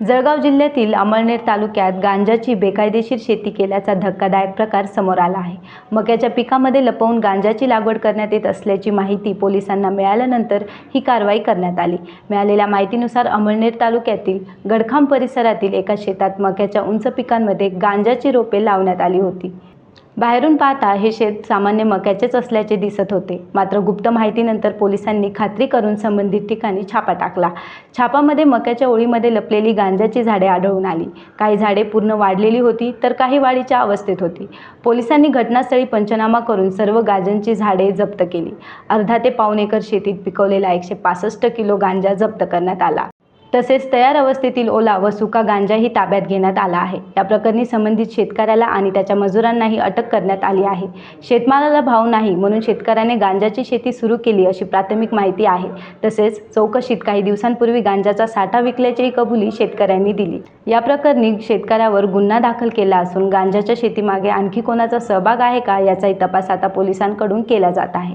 जळगाव जिल्ह्यातील अमळनेर तालुक्यात गांजाची बेकायदेशीर शेती केल्याचा धक्कादायक प्रकार समोर आला आहे। मक्याच्या पिकामध्ये लपवून गांजाची लागवड करण्यात येत असल्याची माहिती पोलिसांना मिळाल्यानंतर ही कारवाई करण्यात आली। मिळालेल्या माहितीनुसार अमळनेर तालुक्यातील गडखांब परिसरातील एका शेतात मक्याच्या उंच पिकांमध्ये गांजाची रोपे लावण्यात आली होती। बाहेरून पाहता हे शेत सामान्य मक्याचेच असल्याचे दिसत होते, मात्र गुप्त माहितीनंतर पोलिसांनी खात्री करून संबंधित ठिकाणी छापा टाकला। छापामध्ये मक्याच्या ओळीमध्ये लपलेली गांजाची झाडे आढळून आली। काही झाडे पूर्ण वाढलेली होती तर काही वाढीच्या अवस्थेत होती। पोलिसांनी घटनास्थळी पंचनामा करून सर्व गांजाची झाडे जप्त केली। अर्धा ते पाऊण एकर शेतीत पिकवलेला 165 किलो गांजा जप्त करण्यात आला। तसेच तयार अवस्थेतील ओला व सुका गांजाही ताब्यात घेण्यात आला आहे। या प्रकरणी संबंधित शेतकऱ्याला आणि त्याच्या मजुरांनाही अटक करण्यात आली आहे। शेतमालाला भाव नाही म्हणून शेतकऱ्याने गांजाची शेती सुरू केली अशी प्राथमिक माहिती आहे। तसेच चौकशीत काही दिवसांपूर्वी गांजाचा साठा विकल्याचीही कबुली शेतकऱ्यांनी दिली। या प्रकरणी शेतकऱ्यावर गुन्हा दाखल केला असून गांजाच्या शेतीमागे आणखी कोणाचा सहभाग आहे का याचाही तपास आता पोलिसांकडून केला जात आहे।